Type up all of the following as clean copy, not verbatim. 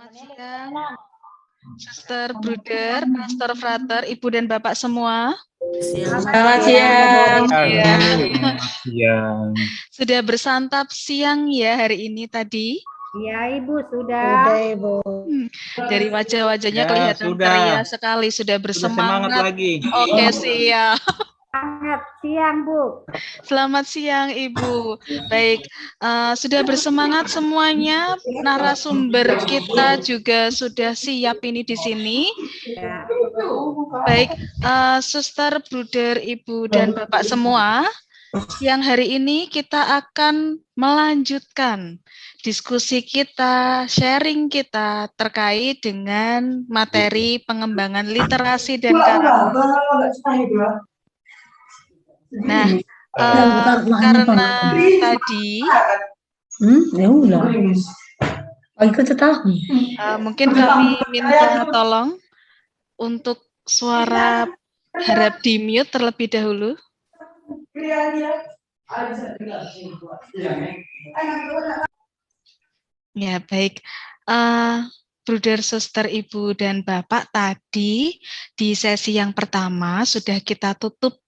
Selamat siang, Suster, Bruder, Pastor, Frater, Ibu dan Bapak semua. Selamat siang. Ya. Selamat siang. Sudah bersantap siang ya hari ini tadi? Iya Ibu, sudah. Sudah Ibu. Dari wajah-wajahnya Ya, kelihatan sudah. ceria sekali, sudah Sudah bersemangat. semangat lagi. Oke, siap. Selamat siang Bu. Selamat siang Ibu. Baik, sudah bersemangat semuanya. Narasumber kita juga sudah siap ini di sini. Ya. Baik, Suster, Bruder, Ibu dan Bapak semua. Siang hari ini kita akan melanjutkan diskusi kita, sharing kita terkait dengan materi pengembangan literasi dan karakter. Nah, karena tadi mungkin kami minta tolong untuk suara harap di mute terlebih dahulu. Ya, baik. Bruder, Suster, Ibu, dan Bapak tadi di sesi yang pertama sudah kita tutup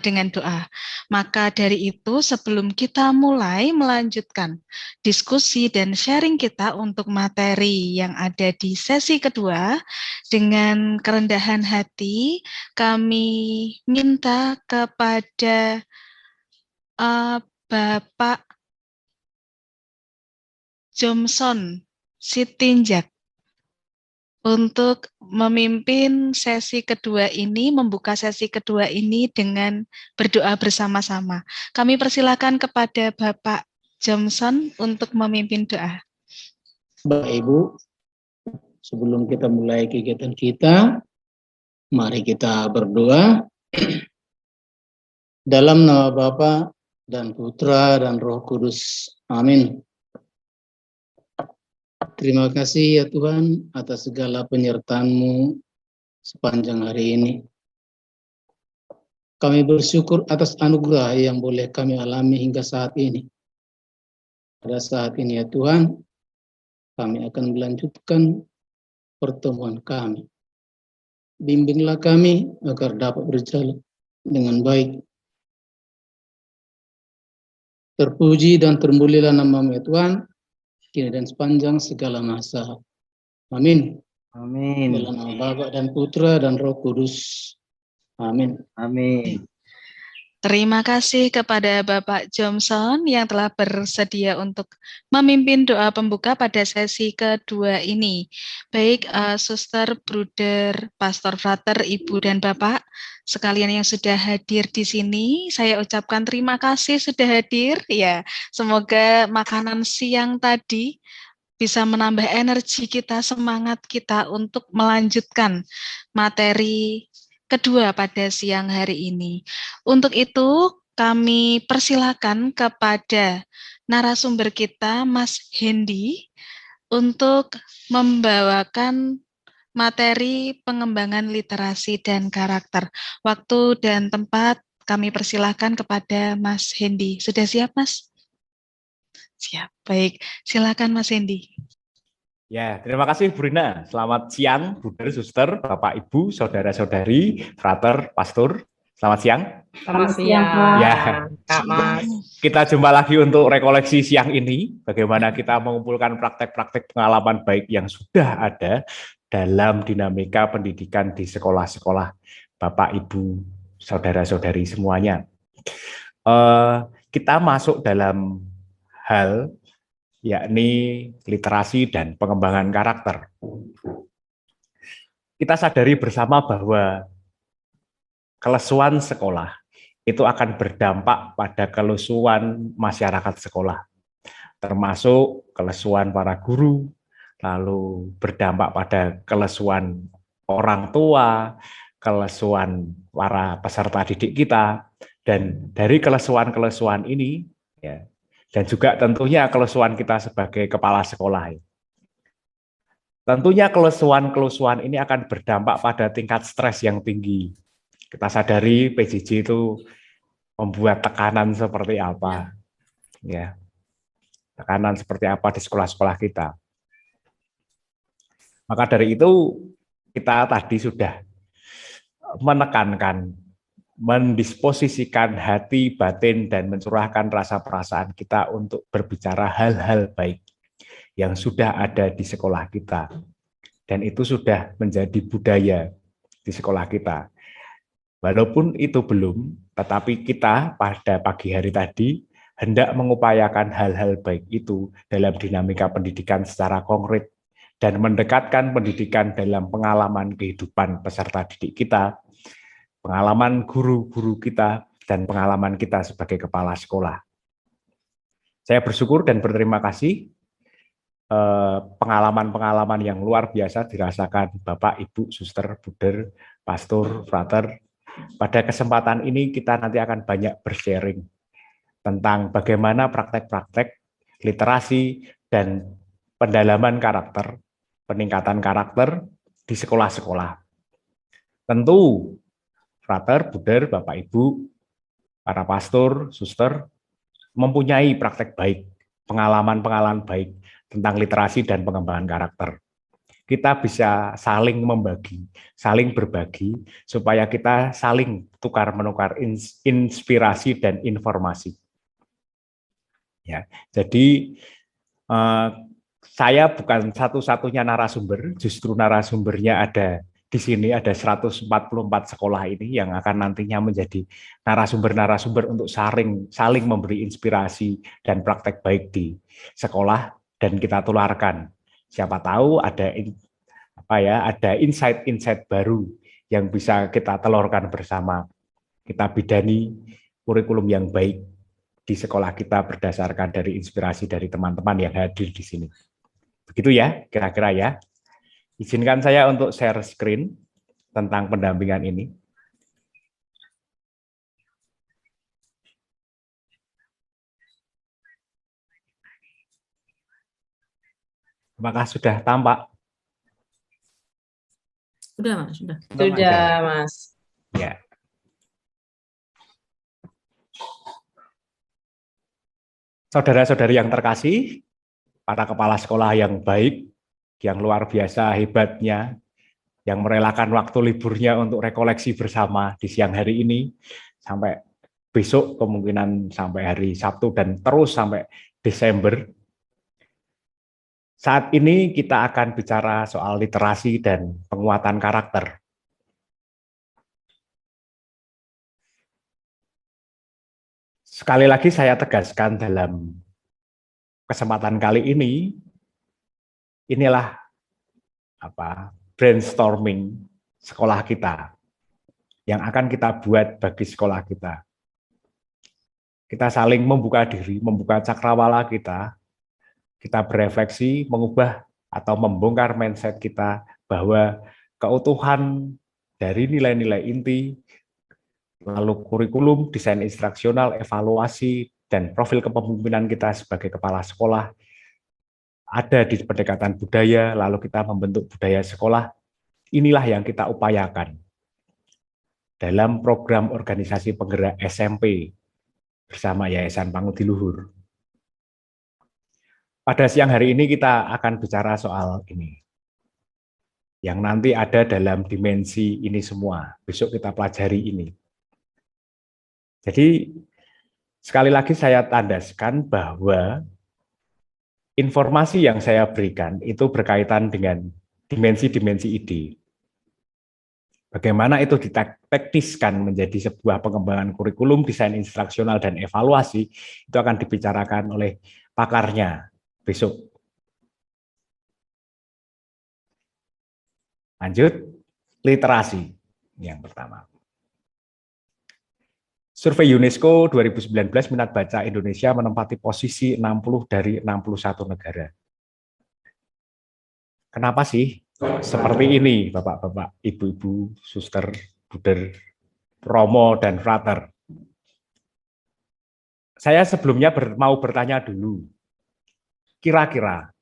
dengan doa. Maka dari itu sebelum kita mulai melanjutkan diskusi dan sharing kita untuk materi yang ada di sesi kedua, dengan kerendahan hati kami minta kepada Bapak Johnson Sitinjak untuk memimpin sesi kedua ini, membuka sesi kedua ini dengan berdoa bersama-sama. Kami persilakan kepada Bapak Johnson untuk memimpin doa. Bapak Ibu, sebelum kita mulai kegiatan kita, mari kita berdoa. Dalam nama Bapa dan Putra dan Roh Kudus. Amin. Terima kasih ya Tuhan atas segala penyertaan-Mu sepanjang hari ini. Kami bersyukur atas anugerah yang boleh kami alami hingga saat ini. Pada saat ini ya Tuhan, kami akan melanjutkan pertemuan kami. Bimbinglah kami agar dapat berjalan dengan baik. Terpuji dan termulialah nama-Mu ya Tuhan, kini dan sepanjang segala masa. Amin. Amin. Dalam nama Bapa dan Putra dan Roh Kudus. Amin. Amin. Terima kasih kepada Bapak Johnson yang telah bersedia untuk memimpin doa pembuka pada sesi kedua ini. Baik, Suster, Bruder, Pastor, Frater, Ibu, dan Bapak, sekalian yang sudah hadir di sini, saya ucapkan terima kasih sudah hadir. Ya, semoga makanan siang tadi bisa menambah energi kita, semangat kita untuk melanjutkan materi kedua pada siang hari ini. Untuk itu, kami persilakan kepada narasumber kita, Mas Hendy, untuk membawakan materi pengembangan literasi dan karakter. Waktu dan tempat kami persilakan kepada Mas Hendy. Sudah siap, Mas? Siap. Baik, silakan Mas Hendy. Ya, terima kasih Bu Rina. Selamat siang, Bruder, Suster, Bapak, Ibu, Saudara-saudari, Frater, Pastor. Selamat siang. Selamat siang Pak. Ya, Kak Mas. kita jumpa lagi untuk rekoleksi siang ini. Bagaimana kita mengumpulkan praktek-praktek pengalaman baik yang sudah ada dalam dinamika pendidikan di sekolah-sekolah Bapak, Ibu, Saudara-saudari semuanya. Kita masuk dalam hal yakni literasi dan pengembangan karakter. Kita sadari bersama bahwa kelesuan sekolah itu akan berdampak pada kelesuan masyarakat sekolah, termasuk kelesuan para guru, lalu berdampak pada kelesuan orang tua, kelesuan para peserta didik kita, dan dari kelesuan-kelesuan ini, ya, dan juga tentunya kelesuan kita sebagai kepala sekolah. Tentunya kelesuan-kelesuan ini akan berdampak pada tingkat stres yang tinggi. Kita sadari PJJ itu membuat tekanan seperti apa, ya, tekanan seperti apa di sekolah-sekolah kita. Maka dari itu kita tadi sudah menekankan, mendisposisikan hati, batin, dan mencurahkan rasa perasaan kita untuk berbicara hal-hal baik yang sudah ada di sekolah kita. Dan itu sudah menjadi budaya di sekolah kita. Walaupun itu belum, tetapi kita pada pagi hari tadi hendak mengupayakan hal-hal baik itu dalam dinamika pendidikan secara konkret dan mendekatkan pendidikan dalam pengalaman kehidupan peserta didik kita, pengalaman guru-guru kita, dan pengalaman kita sebagai kepala sekolah. Saya bersyukur dan berterima kasih pengalaman-pengalaman yang luar biasa dirasakan Bapak, Ibu, Suster, Buder, Pastor, Frater. Pada kesempatan ini kita nanti akan banyak bersharing tentang bagaimana praktek-praktek literasi dan pendalaman karakter, peningkatan karakter di sekolah-sekolah. Tentu Frater, Buder, Bapak, Ibu, para pastor, suster mempunyai praktek baik, pengalaman-pengalaman baik tentang literasi dan pengembangan karakter. Kita bisa saling membagi, saling berbagi, supaya kita saling tukar-menukar inspirasi dan informasi. Ya, jadi saya bukan satu-satunya narasumber, justru narasumbernya ada di sini, ada 144 sekolah ini yang akan nantinya menjadi narasumber-narasumber untuk saling memberi inspirasi dan praktek baik di sekolah dan kita tularkan. Siapa tahu ada insight-insight baru yang bisa kita telurkan bersama. Kita bidani kurikulum yang baik di sekolah kita berdasarkan dari inspirasi dari teman-teman yang hadir di sini. Begitu ya, kira-kira ya. Izinkan saya untuk share screen tentang pendampingan ini. Apakah sudah tampak? Sudah, Mas, sudah. Sudah, Mas. Ya. Saudara-saudari yang terkasih, para kepala sekolah yang baik, yang luar biasa hebatnya, yang merelakan waktu liburnya untuk rekoleksi bersama di siang hari ini, sampai besok kemungkinan sampai hari Sabtu dan terus sampai Desember. Saat ini kita akan bicara soal literasi dan penguatan karakter. Sekali lagi saya tegaskan dalam kesempatan kali ini, inilah brainstorming sekolah kita yang akan kita buat bagi sekolah kita. Kita saling membuka diri, membuka cakrawala kita berefleksi, mengubah atau membongkar mindset kita bahwa keutuhan dari nilai-nilai inti, lalu kurikulum, desain instruksional, evaluasi, dan profil kepemimpinan kita sebagai kepala sekolah ada di pendekatan budaya, lalu kita membentuk budaya sekolah. Inilah yang kita upayakan dalam program organisasi penggerak SMP bersama Yayasan Pangudi Luhur. Pada siang hari ini kita akan bicara soal ini, yang nanti ada dalam dimensi ini semua. Besok kita pelajari ini. Jadi sekali lagi saya tandaskan bahwa informasi yang saya berikan itu berkaitan dengan dimensi-dimensi ide. Bagaimana itu ditekniskan menjadi sebuah pengembangan kurikulum, desain instruksional, dan evaluasi, itu akan dibicarakan oleh pakarnya besok. Lanjut, literasi yang pertama. Survei UNESCO 2019 minat baca Indonesia menempati posisi 60 dari 61 negara. Kenapa sih seperti ini, Bapak-bapak, Ibu-ibu, Suster, Buder, Romo, dan Frater? Saya sebelumnya mau bertanya dulu, kira-kira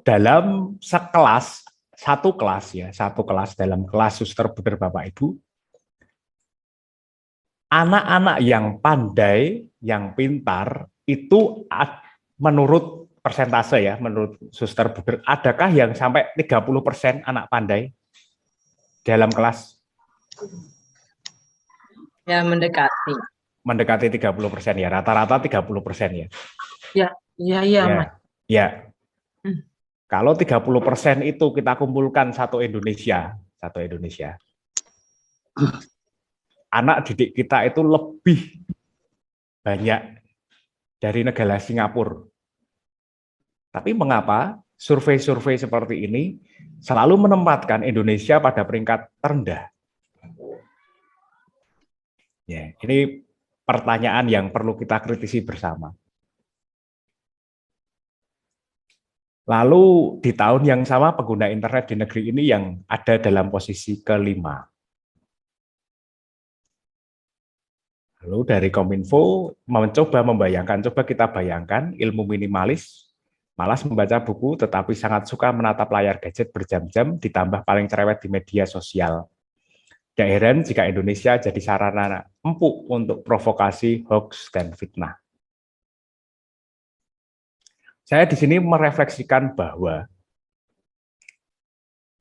dalam satu kelas dalam kelas Suster, Buder, Bapak, Ibu, anak-anak yang pandai, yang pintar, itu menurut persentase ya menurut Suster Buder, adakah yang sampai 30% anak pandai dalam kelas? Ya, mendekati. Mendekati 30% ya, rata-rata 30% ya. Iya, Ya, Mas. ya. Kalau 30% itu kita kumpulkan satu Indonesia, anak didik kita itu lebih banyak dari negara Singapura. Tapi mengapa survei-survei seperti ini selalu menempatkan Indonesia pada peringkat terendah? Ya, ini pertanyaan yang perlu kita kritisi bersama. Lalu di tahun yang sama pengguna internet di negeri ini yang ada dalam posisi kelima. Lalu dari Kominfo mencoba membayangkan, coba kita bayangkan ilmu minimalis, malas membaca buku tetapi sangat suka menatap layar gadget berjam-jam ditambah paling cerewet di media sosial. Tidak heran jika Indonesia jadi sarana empuk untuk provokasi, hoax, dan fitnah. Saya di sini merefleksikan bahwa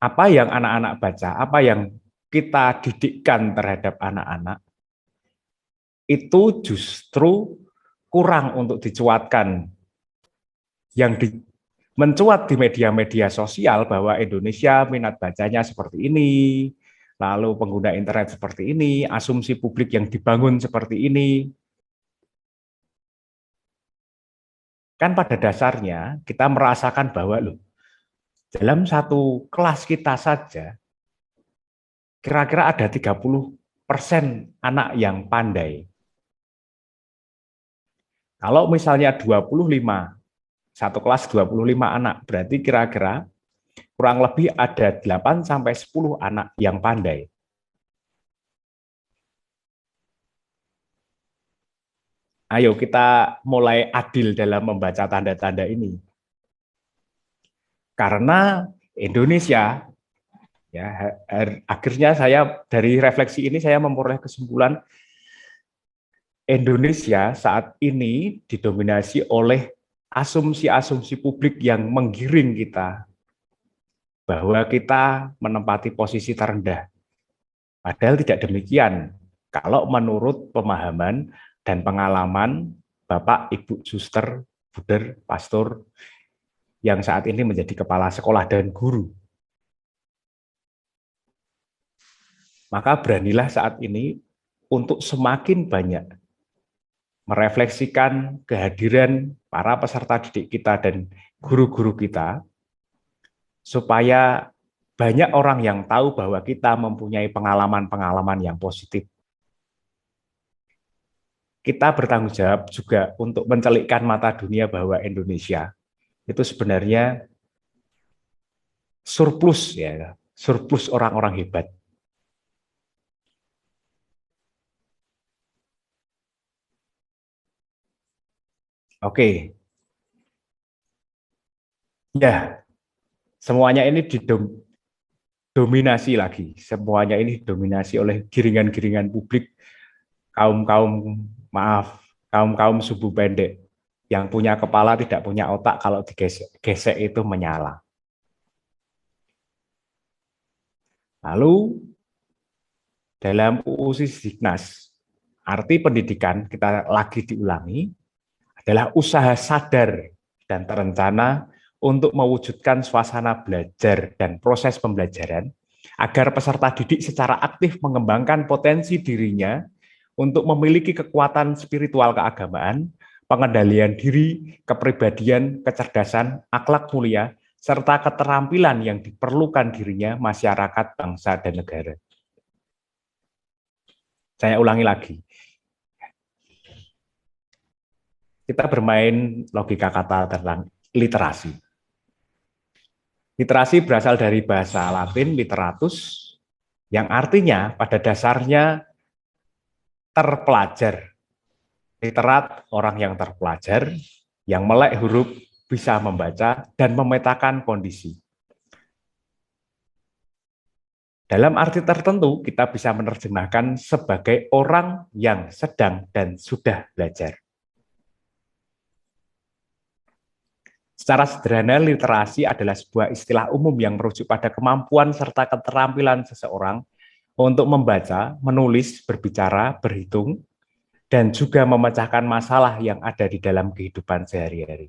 apa yang anak-anak baca, apa yang kita didikkan terhadap anak-anak, itu justru kurang untuk dicuatkan. Yang mencuat di media-media sosial bahwa Indonesia minat bacanya seperti ini, lalu pengguna internet seperti ini, asumsi publik yang dibangun seperti ini. Kan pada dasarnya kita merasakan bahwa loh, dalam satu kelas kita saja, kira-kira ada 30% anak yang pandai. Kalau misalnya 25, satu kelas 25 anak, berarti kira-kira kurang lebih ada 8-10 anak yang pandai. Ayo kita mulai adil dalam membaca tanda-tanda ini. Karena Indonesia, ya, akhirnya saya dari refleksi ini saya memperoleh kesimpulan Indonesia saat ini didominasi oleh asumsi-asumsi publik yang menggiring kita bahwa kita menempati posisi terendah. Padahal tidak demikian. Kalau menurut pemahaman dan pengalaman Bapak, Ibu, Suster, Buder, Pastor, yang saat ini menjadi kepala sekolah dan guru. Maka beranilah saat ini untuk semakin banyak merefleksikan kehadiran para peserta didik kita dan guru-guru kita, supaya banyak orang yang tahu bahwa kita mempunyai pengalaman-pengalaman yang positif. Kita bertanggung jawab juga untuk mencelikkan mata dunia bahwa Indonesia itu sebenarnya surplus, ya, surplus orang-orang hebat. Oke. Ya, semuanya ini didominasi lagi. Semuanya ini didominasi oleh giringan-giringan publik, kaum-kaum subuh pendek, yang punya kepala tidak punya otak, kalau digesek itu menyala. Lalu dalam UU Sisdiknas, arti pendidikan kita lagi diulangi adalah usaha sadar dan terencana untuk mewujudkan suasana belajar dan proses pembelajaran agar peserta didik secara aktif mengembangkan potensi dirinya untuk memiliki kekuatan spiritual keagamaan, pengendalian diri, kepribadian, kecerdasan, akhlak mulia, serta keterampilan yang diperlukan dirinya, masyarakat, bangsa, dan negara. Saya ulangi lagi. Kita bermain logika kata tentang literasi. Literasi berasal dari bahasa Latin literatus, yang artinya pada dasarnya terpelajar. Literat, orang yang terpelajar, yang melek huruf, bisa membaca dan memetakan kondisi. Dalam arti tertentu, kita bisa menerjemahkan sebagai orang yang sedang dan sudah belajar. Secara sederhana, literasi adalah sebuah istilah umum yang merujuk pada kemampuan serta keterampilan seseorang untuk membaca, menulis, berbicara, berhitung, dan juga memecahkan masalah yang ada di dalam kehidupan sehari-hari.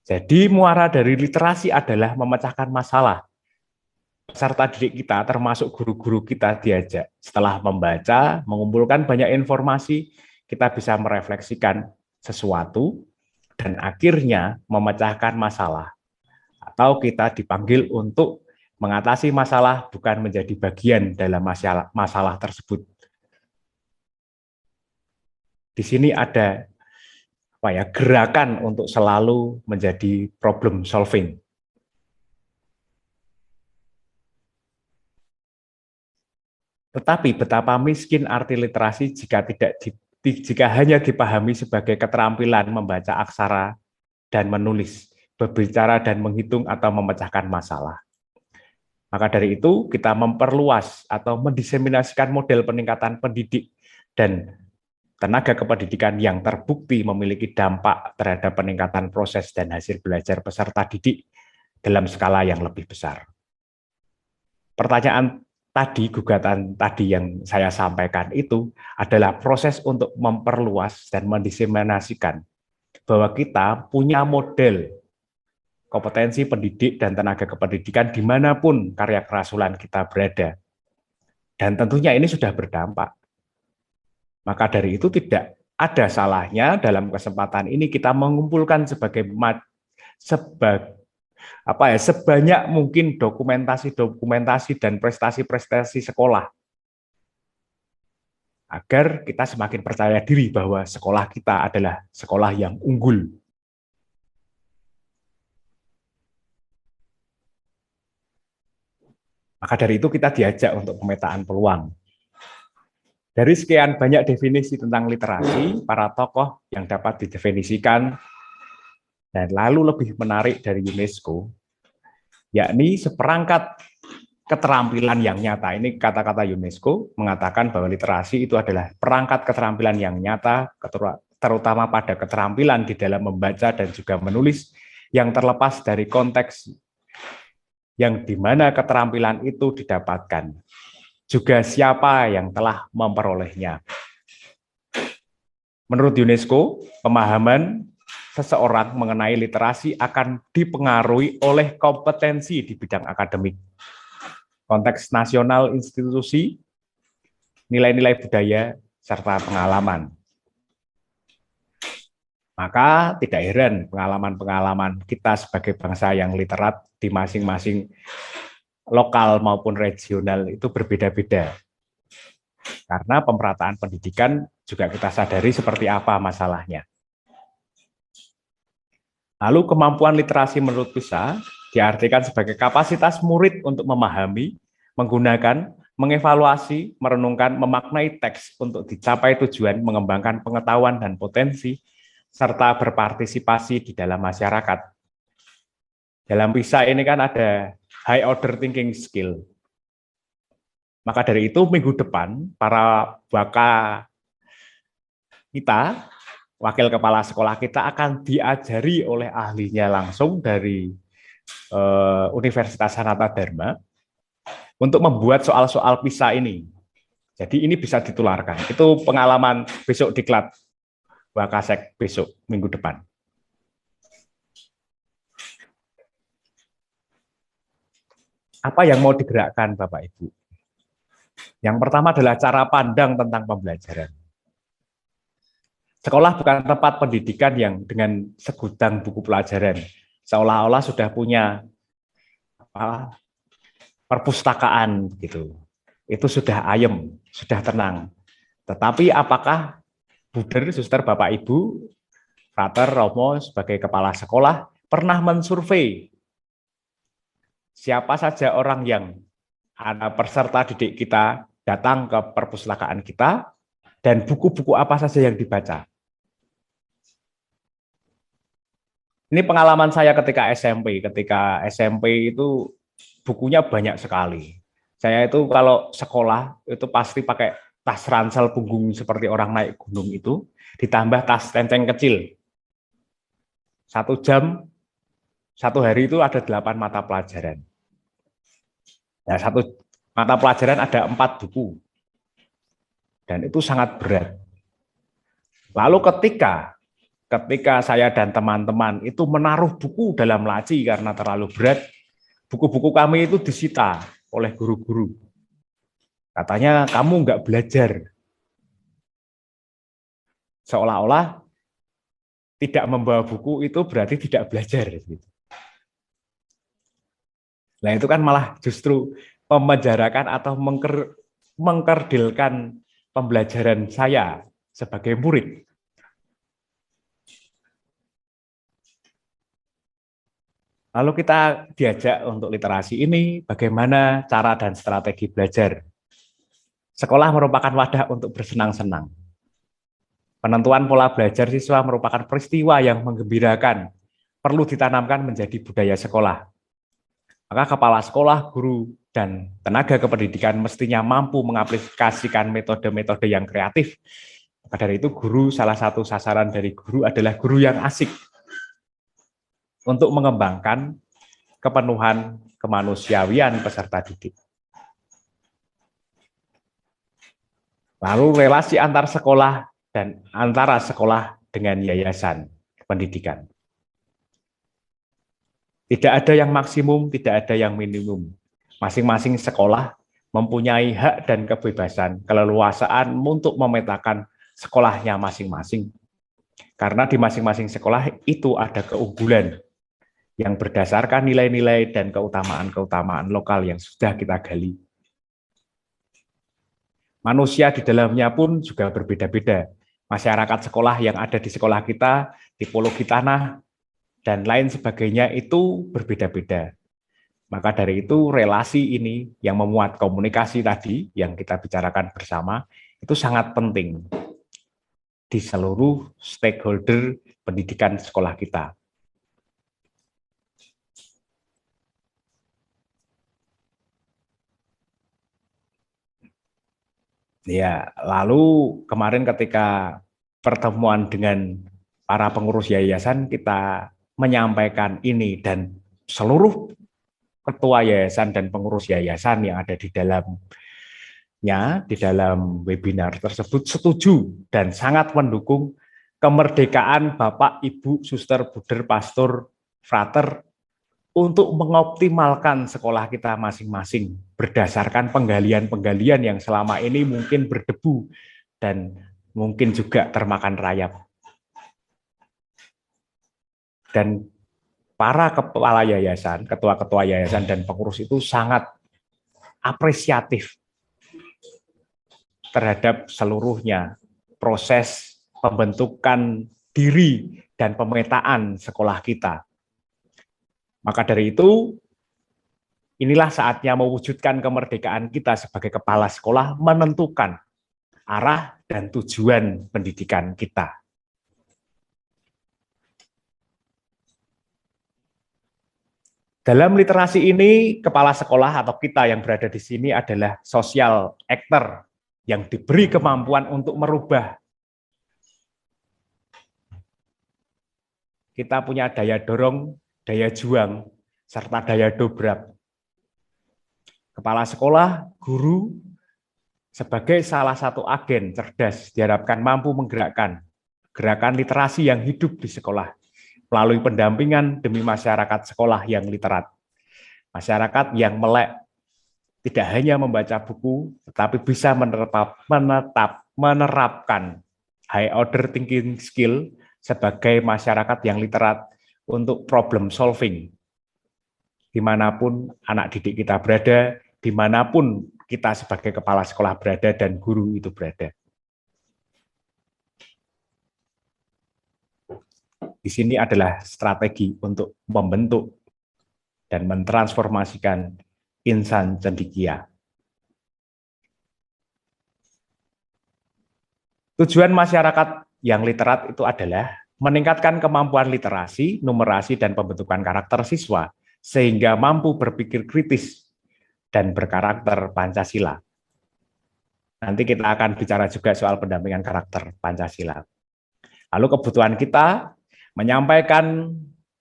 Jadi muara dari literasi adalah memecahkan masalah. Peserta didik kita, termasuk guru-guru kita, diajak setelah membaca, mengumpulkan banyak informasi, kita bisa merefleksikan sesuatu, dan akhirnya memecahkan masalah. Atau kita dipanggil untuk mengatasi masalah, bukan menjadi bagian dalam masalah tersebut. Di sini ada gerakan untuk selalu menjadi problem solving. Tetapi betapa miskin arti literasi jika hanya dipahami sebagai keterampilan membaca aksara dan menulis, berbicara dan menghitung atau memecahkan masalah. Maka dari itu kita memperluas atau mendiseminasikan model peningkatan pendidik dan tenaga kependidikan yang terbukti memiliki dampak terhadap peningkatan proses dan hasil belajar peserta didik dalam skala yang lebih besar. Pertanyaan tadi, gugatan tadi yang saya sampaikan itu adalah proses untuk memperluas dan mendiseminasikan bahwa kita punya model kompetensi pendidik dan tenaga kependidikan dimanapun karya kerasulan kita berada. Dan tentunya ini sudah berdampak. Maka dari itu tidak ada salahnya dalam kesempatan ini kita mengumpulkan sebanyak mungkin dokumentasi dan prestasi-prestasi sekolah agar kita semakin percaya diri bahwa sekolah kita adalah sekolah yang unggul. Maka dari itu kita diajak untuk pemetaan peluang. Dari sekian banyak definisi tentang literasi, para tokoh yang dapat didefinisikan dan lalu lebih menarik dari UNESCO, yakni seperangkat keterampilan yang nyata. Ini kata-kata UNESCO mengatakan bahwa literasi itu adalah perangkat keterampilan yang nyata, terutama pada keterampilan di dalam membaca dan juga menulis yang terlepas dari konteks yang dimana keterampilan itu didapatkan, juga siapa yang telah memperolehnya. Menurut UNESCO, pemahaman seseorang mengenai literasi akan dipengaruhi oleh kompetensi di bidang akademik, konteks nasional institusi, nilai-nilai budaya, serta pengalaman. Maka tidak heran pengalaman-pengalaman kita sebagai bangsa yang literat di masing-masing lokal maupun regional itu berbeda-beda. Karena pemerataan pendidikan juga kita sadari seperti apa masalahnya. Lalu kemampuan literasi menurut PISA diartikan sebagai kapasitas murid untuk memahami, menggunakan, mengevaluasi, merenungkan, memaknai teks untuk dicapai tujuan mengembangkan pengetahuan dan potensi, serta berpartisipasi di dalam masyarakat. Dalam PISA ini kan ada high order thinking skill. Maka dari itu minggu depan para waka kita, wakil kepala sekolah kita akan diajari oleh ahlinya langsung dari Universitas Sanata Dharma untuk membuat soal-soal PISA ini. Jadi ini bisa ditularkan. Itu pengalaman besok diklat Wakasek besok minggu depan. Apa yang mau digerakkan Bapak Ibu? Yang pertama adalah cara pandang tentang pembelajaran. Sekolah bukan tempat pendidikan yang dengan segudang buku pelajaran, seolah-olah sudah punya perpustakaan gitu. Itu sudah ayem, sudah tenang. Tetapi apakah Buder, Suster, Bapak Ibu, Frater, Romo sebagai kepala sekolah pernah mensurvei siapa saja orang yang peserta didik kita datang ke perpustakaan kita dan buku-buku apa saja yang dibaca. Ini pengalaman saya ketika SMP. Ketika SMP itu bukunya banyak sekali. Saya itu kalau sekolah itu pasti pakai tas ransel punggung seperti orang naik gunung itu, ditambah tas tenceng kecil. 1 jam satu hari itu ada 8 mata pelajaran. Nah, satu mata pelajaran ada 4 buku. Dan itu sangat berat. Lalu ketika saya dan teman-teman itu menaruh buku dalam laci karena terlalu berat, buku-buku kami itu disita oleh guru-guru. Katanya kamu nggak belajar. Seolah-olah tidak membawa buku itu berarti tidak belajar. Nah itu kan malah justru memenjarakan atau mengkerdilkan pembelajaran saya sebagai murid. Lalu kita diajak untuk literasi ini, bagaimana cara dan strategi belajar. Sekolah merupakan wadah untuk bersenang-senang. Penentuan pola belajar siswa merupakan peristiwa yang menggembirakan, perlu ditanamkan menjadi budaya sekolah. Maka kepala sekolah, guru, dan tenaga kependidikan mestinya mampu mengaplikasikan metode-metode yang kreatif. Maka dari itu guru, salah satu sasaran dari guru adalah guru yang asik untuk mengembangkan kepenuhan kemanusiawian peserta didik. Lalu relasi antar sekolah dan antara sekolah dengan yayasan pendidikan. Tidak ada yang maksimum, tidak ada yang minimum. Masing-masing sekolah mempunyai hak dan kebebasan, keleluasaan untuk memetakan sekolahnya masing-masing. Karena di masing-masing sekolah itu ada keunggulan yang berdasarkan nilai-nilai dan keutamaan-keutamaan lokal yang sudah kita gali. Manusia di dalamnya pun juga berbeda-beda. Masyarakat sekolah yang ada di sekolah kita, tipologi tanah, dan lain sebagainya itu berbeda-beda. Maka dari itu relasi ini yang memuat komunikasi tadi yang kita bicarakan bersama itu sangat penting di seluruh stakeholder pendidikan sekolah kita. Ya, lalu kemarin ketika pertemuan dengan para pengurus yayasan kita menyampaikan ini dan seluruh ketua yayasan dan pengurus yayasan yang ada di dalam webinar tersebut setuju dan sangat mendukung kemerdekaan Bapak, Ibu, Suster, Buder, Pastor, Frater untuk mengoptimalkan sekolah kita masing-masing berdasarkan penggalian-penggalian yang selama ini mungkin berdebu dan mungkin juga termakan rayap. Dan para kepala yayasan, ketua-ketua yayasan dan pengurus itu sangat apresiatif terhadap seluruhnya proses pembentukan diri dan pemetaan sekolah kita. Maka dari itu, inilah saatnya mewujudkan kemerdekaan kita sebagai kepala sekolah menentukan arah dan tujuan pendidikan kita. Dalam literasi ini, kepala sekolah atau kita yang berada di sini adalah social actor yang diberi kemampuan untuk merubah. Kita punya daya dorong, daya juang, serta daya dobrak. Kepala sekolah, guru, sebagai salah satu agen cerdas diharapkan mampu menggerakkan gerakan literasi yang hidup di sekolah melalui pendampingan demi masyarakat sekolah yang literat. Masyarakat yang melek tidak hanya membaca buku, tetapi bisa menerapkan high order thinking skill sebagai masyarakat yang literat untuk problem solving. Dimanapun anak didik kita berada, dimanapun kita sebagai kepala sekolah berada dan guru itu berada. Di sini adalah strategi untuk membentuk dan mentransformasikan insan cendekia. Tujuan masyarakat yang literat itu adalah meningkatkan kemampuan literasi, numerasi, dan pembentukan karakter siswa, sehingga mampu berpikir kritis dan berkarakter Pancasila. Nanti kita akan bicara juga soal pendampingan karakter Pancasila. Lalu kebutuhan kita menyampaikan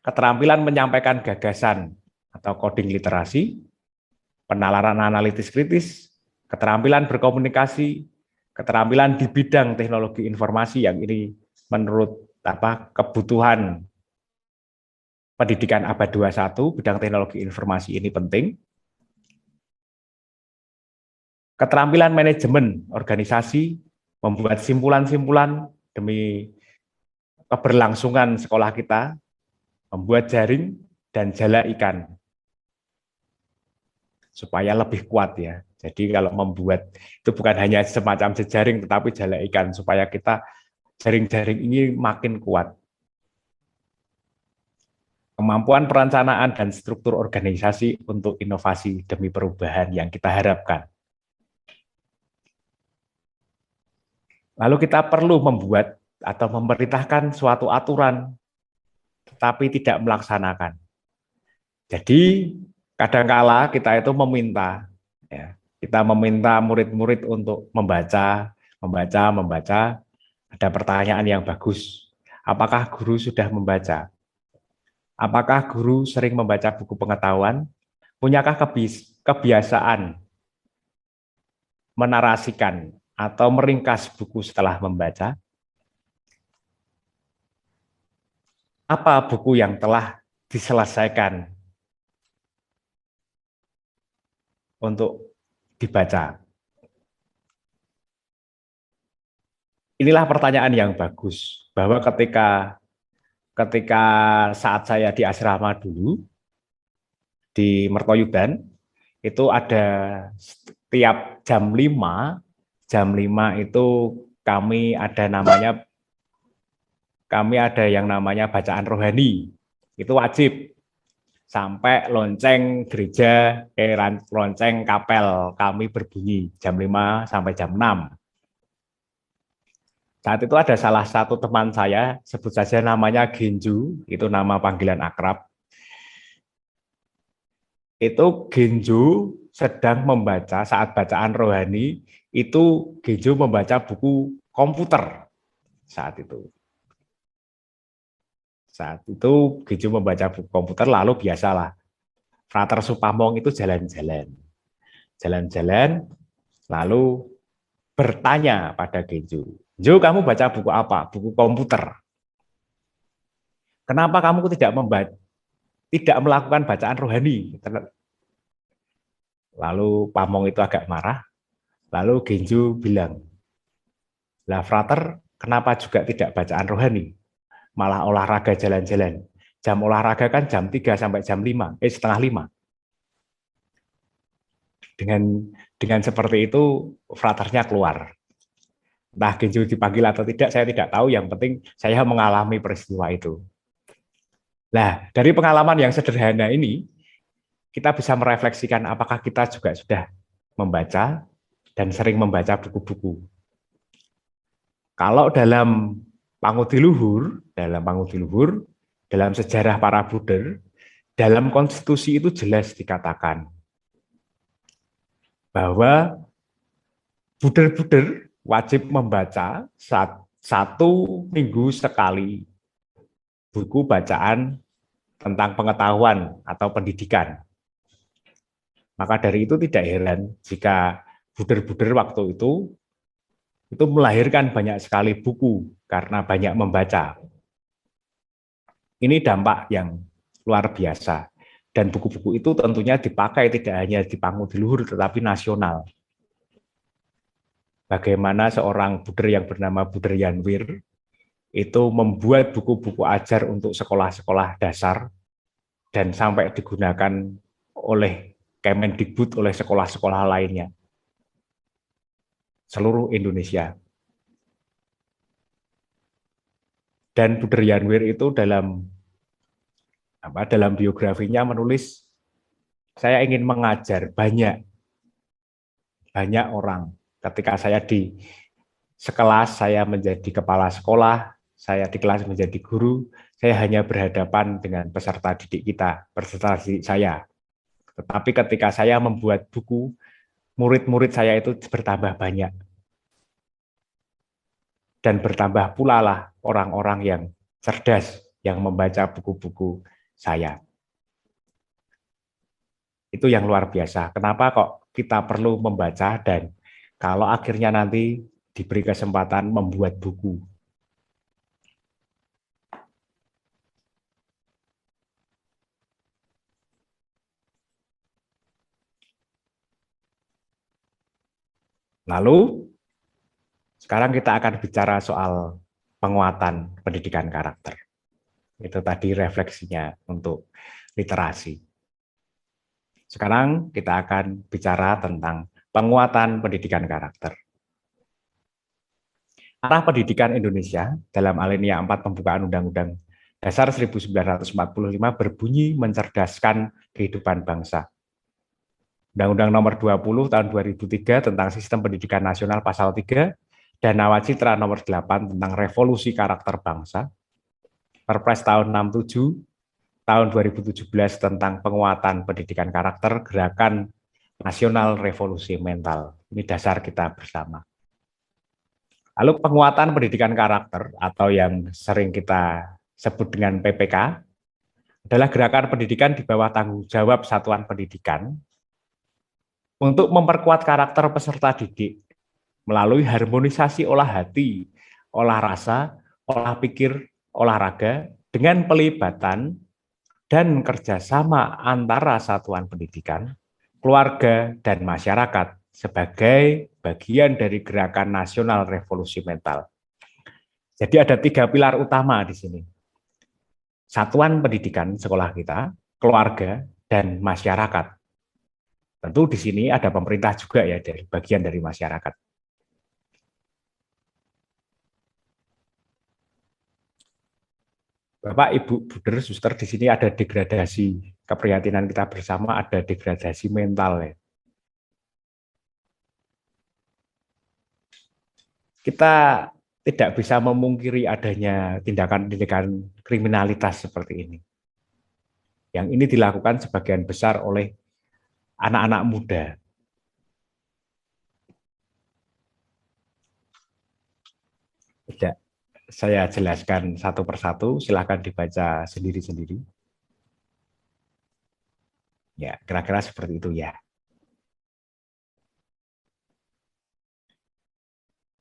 keterampilan menyampaikan gagasan atau coding literasi, penalaran analitis kritis, keterampilan berkomunikasi, keterampilan di bidang teknologi informasi yang ini menurut kebutuhan pendidikan abad 21, bidang teknologi informasi ini penting. Keterampilan manajemen organisasi, membuat simpulan-simpulan demi keberlangsungan sekolah kita, membuat jaring dan jala ikan supaya lebih kuat ya. Jadi kalau membuat itu bukan hanya semacam jejaring tetapi jala ikan supaya kita jaring-jaring ini makin kuat. Kemampuan perencanaan dan struktur organisasi untuk inovasi demi perubahan yang kita harapkan. Lalu kita perlu membuat atau memerintahkan suatu aturan, tetapi tidak melaksanakan. Jadi kadangkala kita itu meminta, ya, kita meminta murid-murid untuk membaca. Ada pertanyaan yang bagus. Apakah guru sudah membaca? Apakah guru sering membaca buku pengetahuan? Punyakah kebiasaan menarasikan atau meringkas buku setelah membaca? Apa buku yang telah diselesaikan untuk dibaca? Inilah pertanyaan yang bagus, bahwa ketika saat saya di asrama dulu, di Mertoyudan, itu ada setiap jam 5 itu kami ada yang namanya bacaan rohani. Itu wajib. Sampai lonceng gereja, lonceng kapel kami berbunyi jam 5 sampai jam 6. Saat itu ada salah satu teman saya, sebut saja namanya Genju, itu nama panggilan akrab. Itu Genju sedang membaca, saat bacaan rohani, itu Genju membaca buku komputer saat itu. Saat itu Genju membaca buku komputer, lalu biasalah, Frater Supamong itu jalan-jalan, lalu bertanya pada Genju, Jo, kamu baca buku apa? Buku komputer. Kenapa kamu tidak melakukan bacaan rohani? Lalu Pamong itu agak marah. Lalu Genju bilang, lah Frater, kenapa juga tidak bacaan rohani? Malah olahraga jalan-jalan. Jam olahraga kan jam 3 sampai jam 5, setengah 5. Dengan seperti itu, fraternya keluar. Entah Genju dipanggil atau tidak, saya tidak tahu. Yang penting saya mengalami peristiwa itu. Nah, dari pengalaman yang sederhana ini, kita bisa merefleksikan apakah kita juga sudah membaca dan sering membaca buku-buku. Kalau dalam Pangudiluhur, dalam sejarah para Buder, dalam konstitusi itu jelas dikatakan bahwa Buder-Buder wajib membaca 1 minggu sekali buku bacaan tentang pengetahuan atau pendidikan. Maka dari itu tidak heran jika Buder-Buder waktu itu melahirkan banyak sekali buku karena banyak membaca. Ini dampak yang luar biasa. Dan buku-buku itu tentunya dipakai tidak hanya di Pangudiluhur tetapi nasional. Bagaimana seorang Buder yang bernama Buder Yanwir itu membuat buku-buku ajar untuk sekolah-sekolah dasar dan sampai digunakan oleh Kemendikbud, oleh sekolah-sekolah lainnya seluruh Indonesia. Dan Buder Yanwir itu dalam biografinya menulis, saya ingin mengajar banyak orang. Ketika saya di sekelas, saya menjadi kepala sekolah, saya di kelas menjadi guru, saya hanya berhadapan dengan peserta didik saya. Tetapi ketika saya membuat buku, murid-murid saya itu bertambah banyak. Dan bertambah pula lah orang-orang yang cerdas, yang membaca buku-buku saya. Itu yang luar biasa. Kenapa kok kita perlu membaca dan kalau akhirnya nanti diberi kesempatan membuat buku. Lalu, sekarang kita akan bicara soal penguatan pendidikan karakter. Itu tadi refleksinya untuk literasi. Sekarang kita akan bicara tentang penguatan pendidikan karakter. Arah pendidikan Indonesia dalam alinea 4 pembukaan Undang-Undang Dasar 1945 berbunyi mencerdaskan kehidupan bangsa. Undang-Undang Nomor 20 Tahun 2003 tentang Sistem Pendidikan Nasional Pasal 3 dan Nawacitra Nomor 8 tentang Revolusi Karakter Bangsa. Perpres Tahun 67 Tahun 2017 tentang penguatan pendidikan karakter Gerakan Nasional Revolusi Mental. Ini dasar kita bersama. Lalu penguatan pendidikan karakter atau yang sering kita sebut dengan PPK adalah gerakan pendidikan di bawah tanggung jawab satuan pendidikan untuk memperkuat karakter peserta didik melalui harmonisasi olah hati, olah rasa, olah pikir, olahraga dengan pelibatan dan kerjasama antara satuan pendidikan, keluarga, dan masyarakat sebagai bagian dari Gerakan Nasional Revolusi Mental. Jadi ada 3 pilar utama di sini. Satuan pendidikan sekolah kita, keluarga, dan masyarakat. Tentu di sini ada pemerintah juga ya, dari bagian dari masyarakat. Bapak, Ibu, Buder, Suster, di sini ada degradasi keprihatinan kita bersama, ada degradasi mental ya. Kita tidak bisa memungkiri adanya tindakan-tindakan kriminalitas seperti ini. Yang ini dilakukan sebagian besar oleh anak-anak muda. Tidak, saya jelaskan satu persatu, silakan dibaca sendiri-sendiri. Ya, kira-kira seperti itu ya.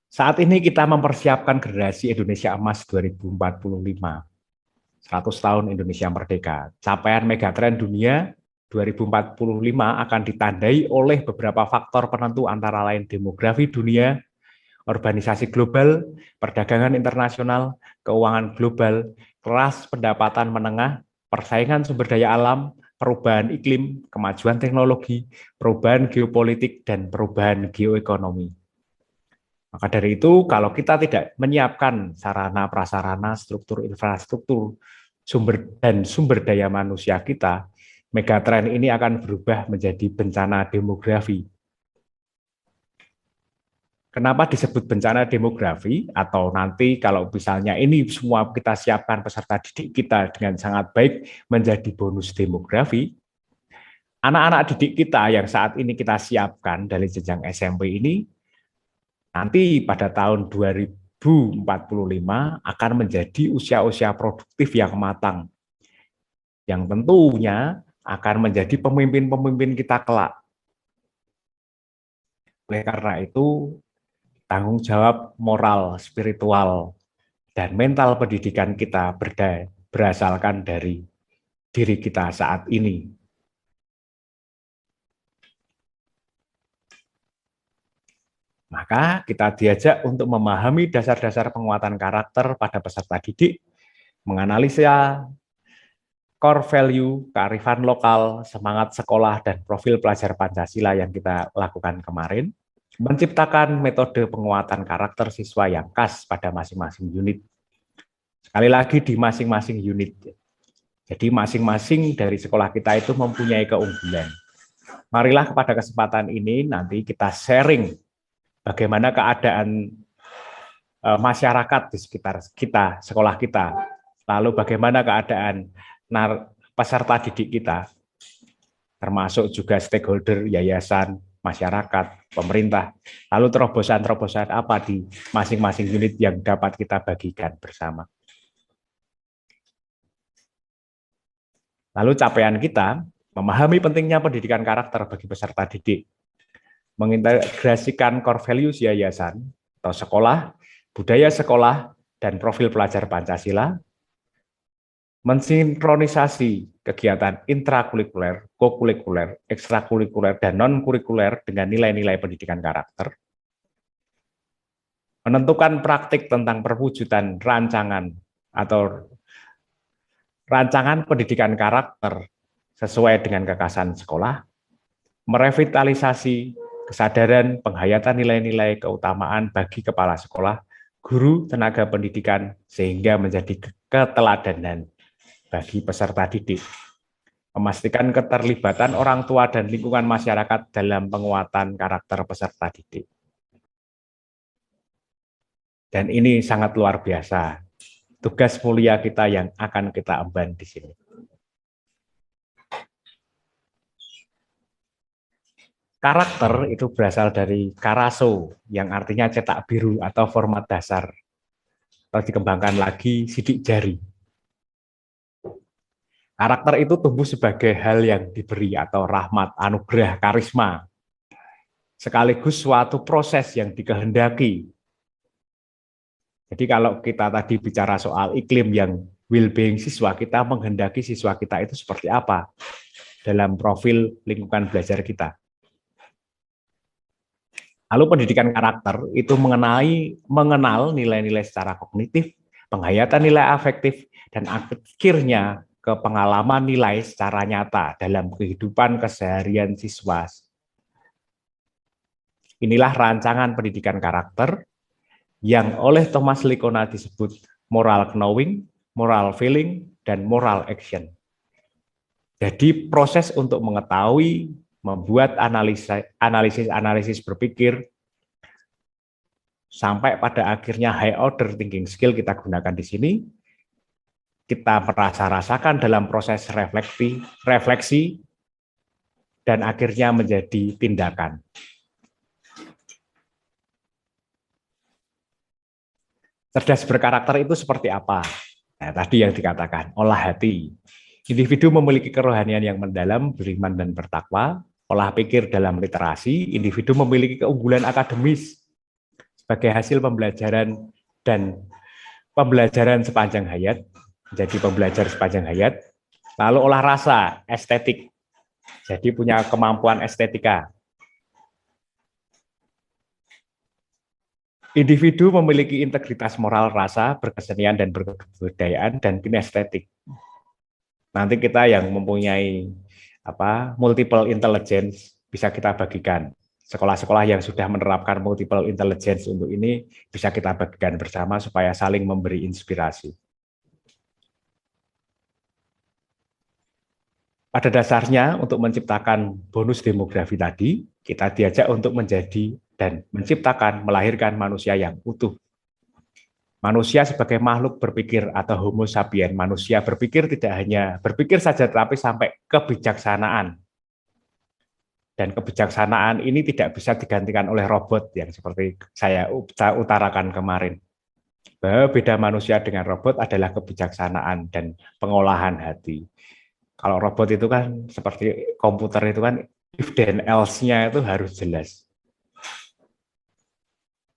Saat ini kita mempersiapkan generasi Indonesia Emas 2045. 100 tahun Indonesia Merdeka. Capaian megatrend dunia 2045 akan ditandai oleh beberapa faktor penentu antara lain demografi dunia, urbanisasi global, perdagangan internasional, keuangan global, kelas pendapatan menengah, persaingan sumber daya alam, perubahan iklim, kemajuan teknologi, perubahan geopolitik, dan perubahan geoekonomi. Maka dari itu, kalau kita tidak menyiapkan sarana prasarana, struktur infrastruktur, sumber daya manusia kita, megatrend ini akan berubah menjadi bencana demografi. Kenapa disebut bencana demografi? Atau nanti kalau misalnya ini semua kita siapkan peserta didik kita dengan sangat baik menjadi bonus demografi, anak-anak didik kita yang saat ini kita siapkan dari jenjang SMP ini, nanti pada tahun 2045 akan menjadi usia-usia produktif yang matang, yang tentunya akan menjadi pemimpin-pemimpin kita kelak. Oleh karena itu, tanggung jawab moral, spiritual, dan mental pendidikan kita berasalkan dari diri kita saat ini. Maka kita diajak untuk memahami dasar-dasar penguatan karakter pada peserta didik, menganalisa core value, kearifan lokal, semangat sekolah, dan profil pelajar Pancasila yang kita lakukan kemarin, menciptakan metode penguatan karakter siswa yang khas pada masing-masing unit. Sekali lagi di masing-masing unit. Jadi masing-masing dari sekolah kita itu mempunyai keunggulan. Marilah pada kesempatan ini nanti kita sharing bagaimana keadaan masyarakat di sekitar kita, sekolah kita, lalu bagaimana keadaan peserta didik kita, termasuk juga stakeholder, yayasan, masyarakat, pemerintah, lalu terobosan-terobosan apa di masing-masing unit yang dapat kita bagikan bersama. Lalu capaian kita memahami pentingnya pendidikan karakter bagi peserta didik, mengintegrasikan core values yayasan atau sekolah, budaya sekolah, dan profil pelajar Pancasila, mensinkronisasi kegiatan intrakurikuler, kokurikuler, ekstrakurikuler, dan non-kurikuler dengan nilai-nilai pendidikan karakter, menentukan praktik tentang perwujudan rancangan atau rancangan pendidikan karakter sesuai dengan kekasan sekolah, merevitalisasi kesadaran penghayatan nilai-nilai keutamaan bagi kepala sekolah, guru, tenaga pendidikan, sehingga menjadi keteladanan bagi peserta didik, memastikan keterlibatan orang tua dan lingkungan masyarakat dalam penguatan karakter peserta didik. Dan ini sangat luar biasa, tugas mulia kita yang akan kita emban di sini. Karakter itu berasal dari karaso, yang artinya cetak biru atau format dasar, atau dikembangkan lagi sidik jari. Karakter itu tumbuh sebagai hal yang diberi atau rahmat, anugerah, karisma, sekaligus suatu proses yang dikehendaki. Jadi kalau kita tadi bicara soal iklim yang well-being siswa, kita menghendaki siswa kita itu seperti apa dalam profil lingkungan belajar kita. Lalu pendidikan karakter itu mengenal nilai-nilai secara kognitif, penghayatan nilai afektif, dan akhirnya ke pengalaman nilai secara nyata dalam kehidupan keseharian siswa. Inilah rancangan pendidikan karakter yang oleh Thomas Lickona disebut moral knowing, moral feeling, dan moral action. Jadi proses untuk mengetahui, membuat analisis berpikir, sampai pada akhirnya high order thinking skill kita gunakan di sini, kita merasa-rasakan dalam proses refleksi, dan akhirnya menjadi tindakan. Cerdas berkarakter itu seperti apa? Nah, tadi yang dikatakan, olah hati. Individu memiliki kerohanian yang mendalam, beriman dan bertakwa. Olah pikir dalam literasi, individu memiliki keunggulan akademis sebagai hasil pembelajaran dan pembelajaran sepanjang hayat, jadi pembelajar sepanjang hayat. Lalu olah rasa, estetik, jadi punya kemampuan estetika. Individu memiliki integritas moral, rasa, berkesenian, dan berkebudayaan, dan kinestetik. Nanti kita yang mempunyai multiple intelligence bisa kita bagikan. Sekolah-sekolah yang sudah menerapkan multiple intelligence untuk ini bisa kita bagikan bersama supaya saling memberi inspirasi. Pada dasarnya, untuk menciptakan bonus demografi tadi, kita diajak untuk menjadi dan menciptakan, melahirkan manusia yang utuh. Manusia sebagai makhluk berpikir atau homo sapien, manusia berpikir tidak hanya berpikir saja, tapi sampai kebijaksanaan. Dan kebijaksanaan ini tidak bisa digantikan oleh robot yang seperti saya utarakan kemarin. Bahwa beda manusia dengan robot adalah kebijaksanaan dan pengolahan hati. Kalau robot itu kan seperti komputer itu kan if then else-nya itu harus jelas.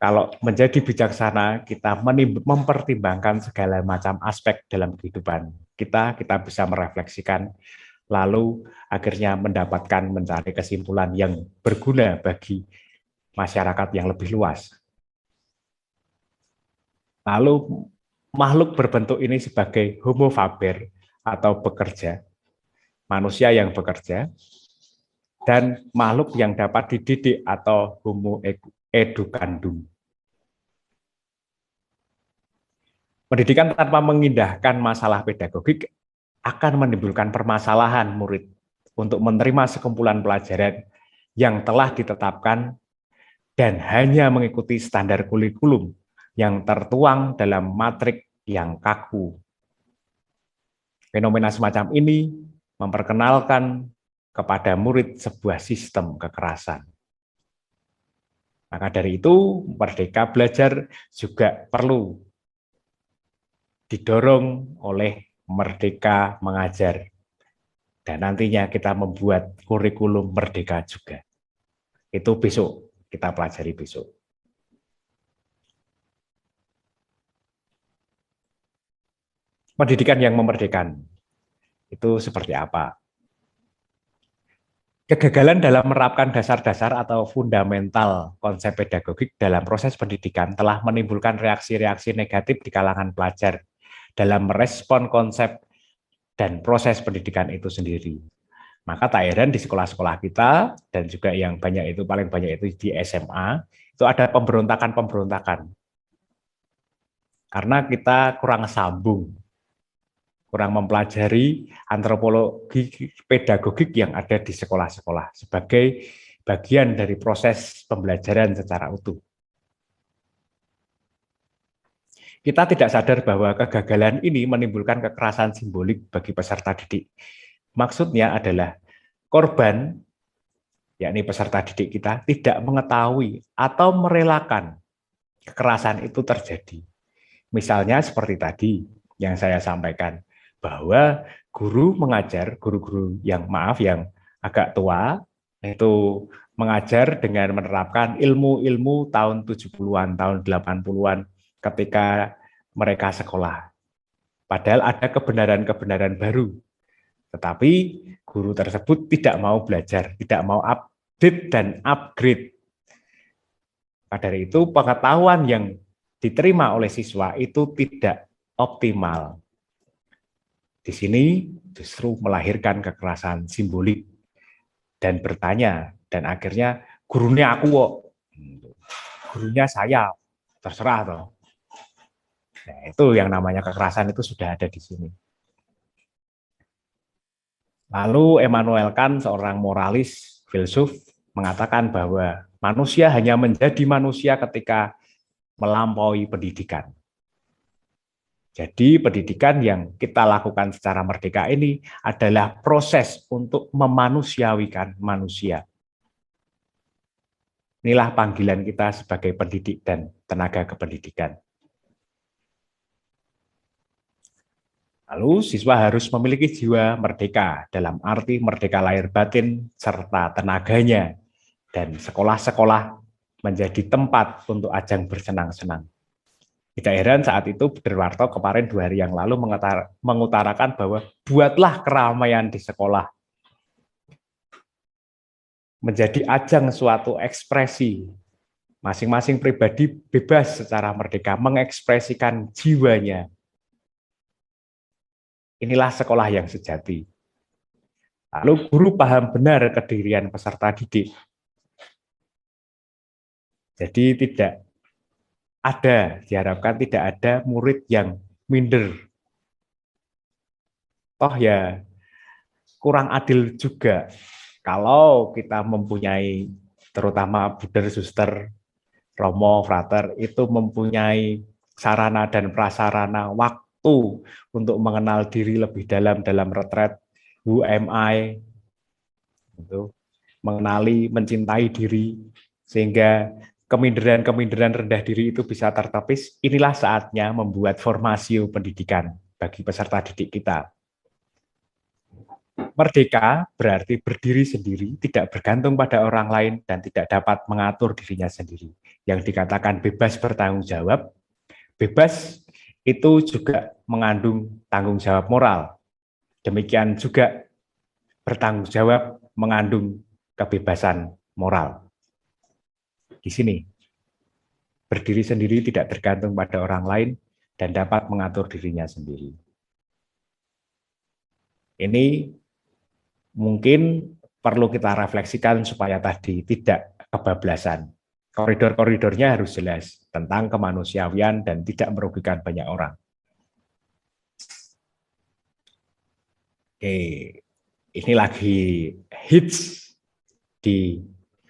Kalau menjadi bijaksana, kita mempertimbangkan segala macam aspek dalam kehidupan kita bisa merefleksikan, lalu akhirnya mencari kesimpulan yang berguna bagi masyarakat yang lebih luas. Lalu makhluk berbentuk ini sebagai homo faber atau bekerja, manusia yang bekerja, dan makhluk yang dapat dididik atau homo educandum. Pendidikan tanpa mengindahkan masalah pedagogik akan menimbulkan permasalahan murid untuk menerima sekumpulan pelajaran yang telah ditetapkan dan hanya mengikuti standar kurikulum yang tertuang dalam matrik yang kaku. Fenomena semacam ini memperkenalkan kepada murid sebuah sistem kekerasan. Maka dari itu, Merdeka Belajar juga perlu didorong oleh Merdeka Mengajar. Dan nantinya kita membuat kurikulum merdeka juga. Itu besok, kita pelajari besok. Pendidikan yang memerdekakan itu seperti apa? Kegagalan dalam menerapkan dasar-dasar atau fundamental konsep pedagogik dalam proses pendidikan telah menimbulkan reaksi-reaksi negatif di kalangan pelajar dalam merespon konsep dan proses pendidikan itu sendiri. Maka tak heran di sekolah-sekolah kita, dan juga yang banyak itu, paling banyak itu di SMA, itu ada pemberontakan-pemberontakan. Karena kita kurang sambung, kurang mempelajari antropologi pedagogik yang ada di sekolah-sekolah sebagai bagian dari proses pembelajaran secara utuh. Kita tidak sadar bahwa kegagalan ini menimbulkan kekerasan simbolik bagi peserta didik. Maksudnya adalah korban, yakni peserta didik kita, tidak mengetahui atau merelakan kekerasan itu terjadi. Misalnya seperti tadi yang saya sampaikan, bahwa guru mengajar, guru-guru yang agak tua, itu mengajar dengan menerapkan ilmu-ilmu tahun 70-an, tahun 80-an ketika mereka sekolah. Padahal ada kebenaran-kebenaran baru. Tetapi guru tersebut tidak mau belajar, tidak mau update dan upgrade. Pada dari itu pengetahuan yang diterima oleh siswa itu tidak optimal. Di sini justru melahirkan kekerasan simbolik dan bertanya, dan akhirnya gurunya aku kok, gurunya saya, terserah toh. Nah, itu yang namanya kekerasan itu sudah ada di sini. Lalu Immanuel Kant, seorang moralis, filsuf, mengatakan bahwa manusia hanya menjadi manusia ketika melampaui pendidikan. Jadi pendidikan yang kita lakukan secara merdeka ini adalah proses untuk memanusiawikan manusia. Inilah panggilan kita sebagai pendidik dan tenaga kependidikan. Lalu siswa harus memiliki jiwa merdeka dalam arti merdeka lahir batin serta tenaganya, dan sekolah-sekolah menjadi tempat untuk ajang bersenang-senang. Tidak heran saat itu Darwarto kemarin 2 hari yang lalu mengutarakan bahwa buatlah keramaian di sekolah menjadi ajang suatu ekspresi. Masing-masing pribadi bebas secara merdeka mengekspresikan jiwanya. Inilah sekolah yang sejati. Lalu guru paham benar kedirian peserta didik. Jadi diharapkan tidak ada murid yang minder. Toh ya kurang adil juga kalau kita mempunyai, terutama Buder, Suster, Romo, Frater, itu mempunyai sarana dan prasarana waktu untuk mengenal diri lebih dalam retret, who am I, itu, mengenali, mencintai diri, sehingga keminderan-keminderan rendah diri itu bisa tertepis. Inilah saatnya membuat formasi pendidikan bagi peserta didik kita. Merdeka berarti berdiri sendiri, tidak bergantung pada orang lain, dan tidak dapat mengatur dirinya sendiri. Yang dikatakan bebas bertanggung jawab, bebas itu juga mengandung tanggung jawab moral. Demikian juga bertanggung jawab mengandung kebebasan moral. Di sini, berdiri sendiri tidak tergantung pada orang lain dan dapat mengatur dirinya sendiri. Ini mungkin perlu kita refleksikan supaya tadi tidak kebablasan. Koridor-koridornya harus jelas tentang kemanusiaan dan tidak merugikan banyak orang. Oke, ini lagi hits di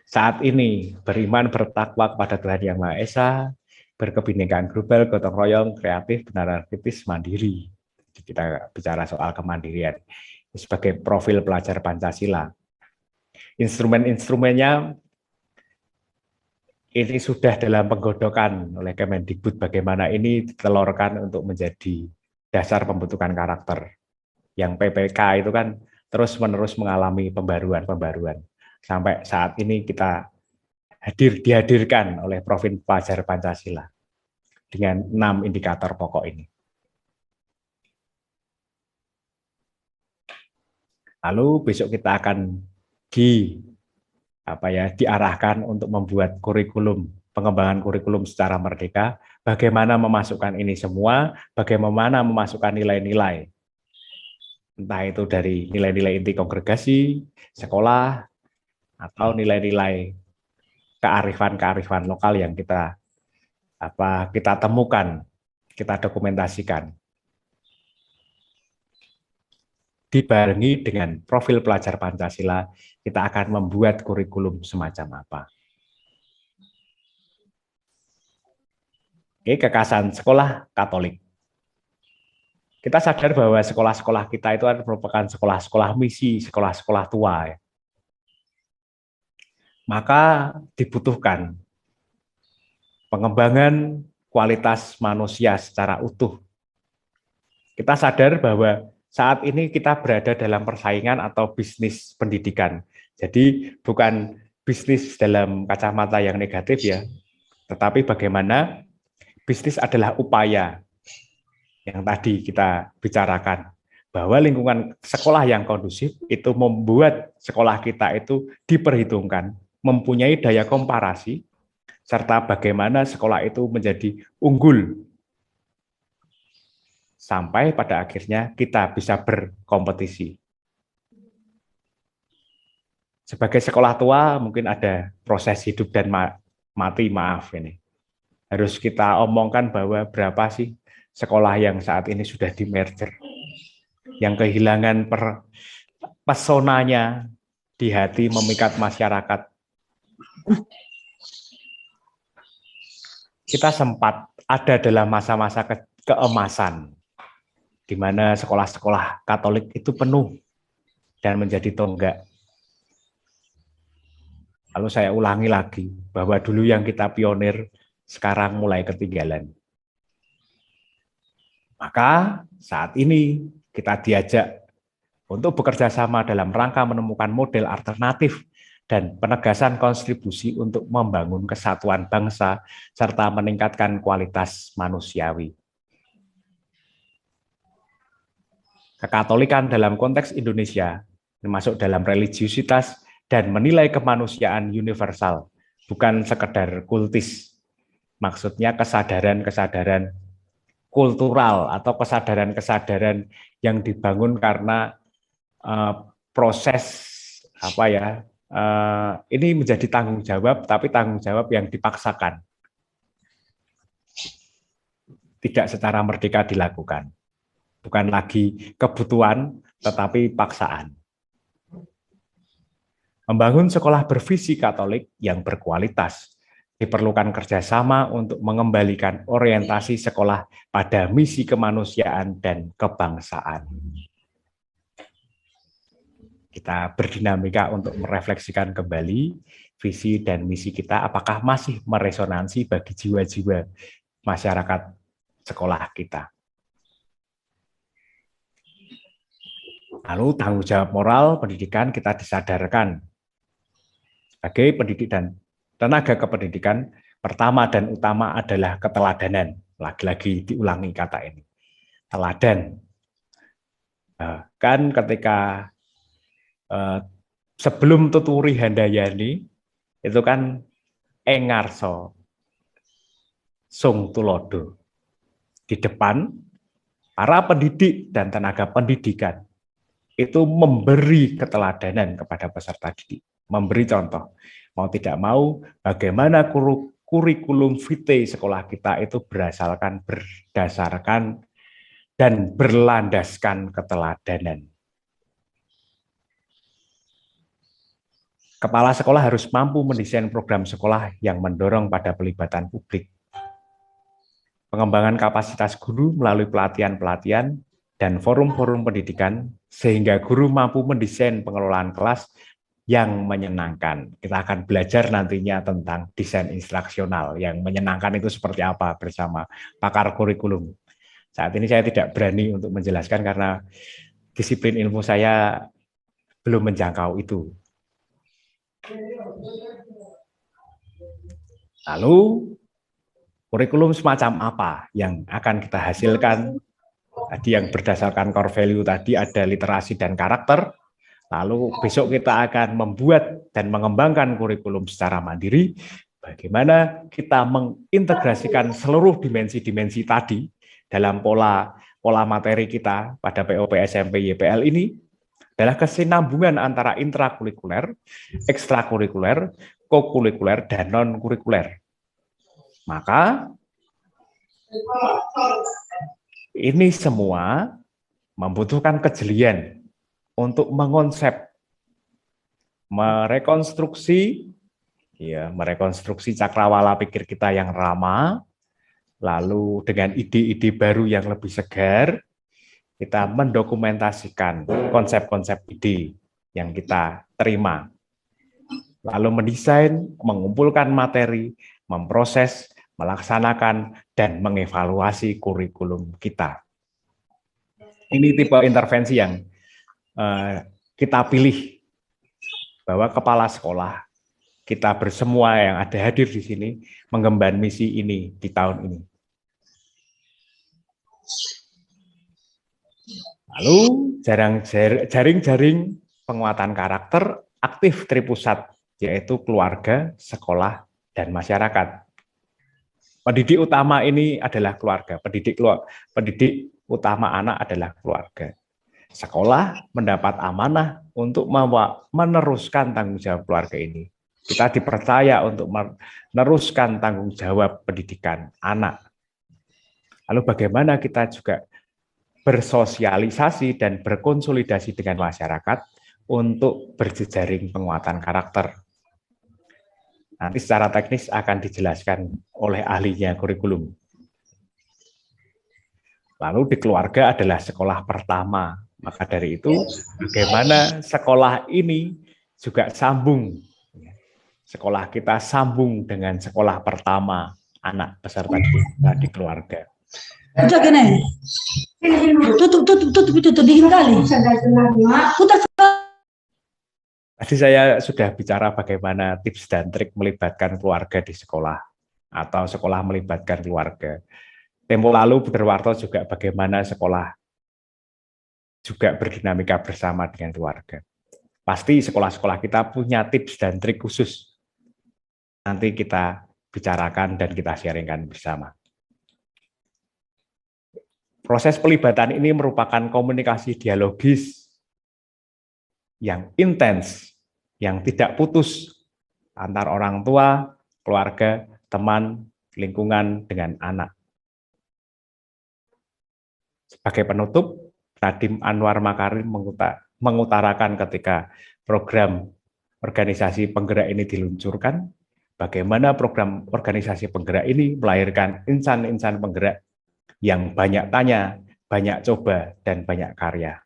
saat ini, beriman, bertakwa kepada Tuhan Yang Maha Esa, berkebinekaan global, gotong royong, kreatif, benar kritis, mandiri. Kita bicara soal kemandirian sebagai profil pelajar Pancasila. Instrumen-instrumennya ini sudah dalam penggodokan oleh Kemendikbud, bagaimana ini ditelurkan untuk menjadi dasar pembentukan karakter. Yang PPK itu kan terus-menerus mengalami pembaruan-pembaruan. Sampai saat ini kita dihadirkan oleh Profil Pelajar Pancasila dengan 6 indikator pokok ini. Lalu besok kita akan diarahkan untuk membuat kurikulum, pengembangan kurikulum secara merdeka, bagaimana memasukkan ini semua, bagaimana memasukkan nilai-nilai, entah itu dari nilai-nilai inti kongregasi, sekolah, atau nilai-nilai kearifan lokal yang kita temukan, kita dokumentasikan. Dibarengi dengan profil pelajar Pancasila, kita akan membuat kurikulum semacam apa. Oke, kekasan sekolah Katolik. Kita sadar bahwa sekolah-sekolah kita itu merupakan sekolah-sekolah misi, sekolah-sekolah tua. Maka dibutuhkan pengembangan kualitas manusia secara utuh. Kita sadar bahwa saat ini kita berada dalam persaingan atau bisnis pendidikan. Jadi bukan bisnis dalam kacamata yang negatif ya, tetapi bagaimana bisnis adalah upaya yang tadi kita bicarakan, bahwa lingkungan sekolah yang kondusif itu membuat sekolah kita itu diperhitungkan, mempunyai daya komparasi, serta bagaimana sekolah itu menjadi unggul sampai pada akhirnya kita bisa berkompetisi. Sebagai sekolah tua mungkin ada proses hidup dan mati, maaf ini. Harus kita omongkan bahwa berapa sih sekolah yang saat ini sudah di-merger, yang kehilangan pesonanya di hati memikat masyarakat. Kita sempat ada dalam masa-masa keemasan, di mana sekolah-sekolah Katolik itu penuh dan menjadi tonggak. Lalu saya ulangi lagi, bahwa dulu yang kita pionir, sekarang mulai ketinggalan. Maka saat ini kita diajak untuk bekerja sama dalam rangka menemukan model alternatif dan penegasan kontribusi untuk membangun kesatuan bangsa serta meningkatkan kualitas manusiawi. Kekatolikan dalam konteks Indonesia termasuk dalam religiusitas dan menilai kemanusiaan universal, bukan sekedar kultis. Maksudnya kesadaran-kesadaran kultural atau kesadaran-kesadaran yang dibangun karena proses ini menjadi tanggung jawab, tapi tanggung jawab yang dipaksakan, tidak secara merdeka dilakukan. Bukan lagi kebutuhan, tetapi paksaan. Membangun sekolah bervisi Katolik yang berkualitas, diperlukan kerjasama untuk mengembalikan orientasi sekolah pada misi kemanusiaan dan kebangsaan. Kita berdinamika untuk merefleksikan kembali visi dan misi kita, apakah masih meresonansi bagi jiwa-jiwa masyarakat sekolah kita. Lalu tanggung jawab moral pendidikan kita disadarkan sebagai pendidik dan tenaga kependidikan. Pertama dan utama adalah keteladanan. Lagi-lagi diulangi kata ini, teladan. Kan ketika sebelum tuturi handayani itu kan engarso sung tulodo. Di depan para pendidik dan tenaga pendidikan itu memberi keteladanan kepada peserta didik, memberi contoh. Mau tidak mau, bagaimana kurikulum vitae sekolah kita itu berdasarkan dan berlandaskan keteladanan. Kepala sekolah harus mampu mendesain program sekolah yang mendorong pada pelibatan publik. Pengembangan kapasitas guru melalui pelatihan-pelatihan dan forum-forum pendidikan, sehingga guru mampu mendesain pengelolaan kelas yang menyenangkan. Kita akan belajar nantinya tentang desain instruksional yang menyenangkan itu seperti apa bersama pakar kurikulum. Saat ini saya tidak berani untuk menjelaskan karena disiplin ilmu saya belum menjangkau itu. Lalu kurikulum semacam apa yang akan kita hasilkan? Tadi yang berdasarkan core value tadi ada literasi dan karakter. Lalu besok kita akan membuat dan mengembangkan kurikulum secara mandiri. Bagaimana kita mengintegrasikan seluruh dimensi-dimensi tadi dalam pola materi kita pada POP SMP YPL ini adalah kesinambungan antara intrakurikuler, ekstrakurikuler, kokurikuler, dan non-kurikuler. Maka ini semua membutuhkan kejelian untuk mengonsep, merekonstruksi cakrawala pikir kita yang ramah, lalu dengan ide-ide baru yang lebih segar, kita mendokumentasikan konsep-konsep ide yang kita terima, lalu mendesain, mengumpulkan materi, memproses, melaksanakan, dan mengevaluasi kurikulum kita. Ini tipe intervensi yang kita pilih, bahwa kepala sekolah, kita bersemua yang ada hadir di sini, mengemban misi ini di tahun ini. Lalu jaring-jaring penguatan karakter aktif Tripusat, yaitu keluarga, sekolah, dan masyarakat. Pendidik utama ini adalah keluarga, pendidik utama anak adalah keluarga. Sekolah mendapat amanah untuk meneruskan tanggung jawab keluarga ini. Kita dipercaya untuk meneruskan tanggung jawab pendidikan anak. Lalu bagaimana kita juga bersosialisasi dan berkonsolidasi dengan masyarakat untuk berjejaring penguatan karakter. Nanti secara teknis akan dijelaskan oleh ahlinya kurikulum. Lalu di keluarga adalah sekolah pertama. Maka dari itu, bagaimana sekolah ini juga sambung. Sekolah kita sambung dengan sekolah pertama anak peserta di keluarga. Tutup dingin kali. Tadi saya sudah bicara bagaimana tips dan trik melibatkan keluarga di sekolah atau sekolah melibatkan keluarga. Tempo lalu Bu Darwarto juga bagaimana sekolah juga berdinamika bersama dengan keluarga. Pasti sekolah-sekolah kita punya tips dan trik khusus. Nanti kita bicarakan dan kita sharingkan bersama. Proses pelibatan ini merupakan komunikasi dialogis yang intens, yang tidak putus antar orang tua, keluarga, teman, lingkungan, dengan anak. Sebagai penutup, Nadiem Anwar Makarim mengutarakan ketika program organisasi penggerak ini diluncurkan, bagaimana program organisasi penggerak ini melahirkan insan-insan penggerak yang banyak tanya, banyak coba, dan banyak karya.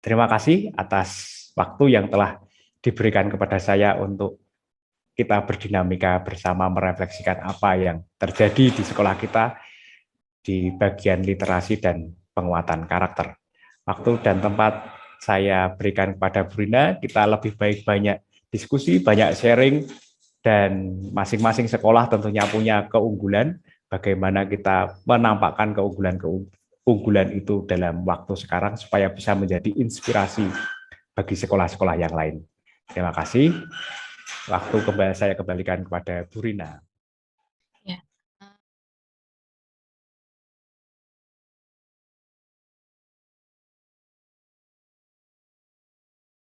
Terima kasih atas waktu yang telah diberikan kepada saya untuk kita berdinamika bersama merefleksikan apa yang terjadi di sekolah kita di bagian literasi dan penguatan karakter. Waktu dan tempat saya berikan kepada Bu Rina, kita lebih baik banyak diskusi, banyak sharing, dan masing-masing sekolah tentunya punya keunggulan, bagaimana kita menampakkan keunggulan itu dalam waktu sekarang supaya bisa menjadi inspirasi bagi sekolah-sekolah yang lain. Terima kasih. Waktu saya kembalikan kepada Bu Rina.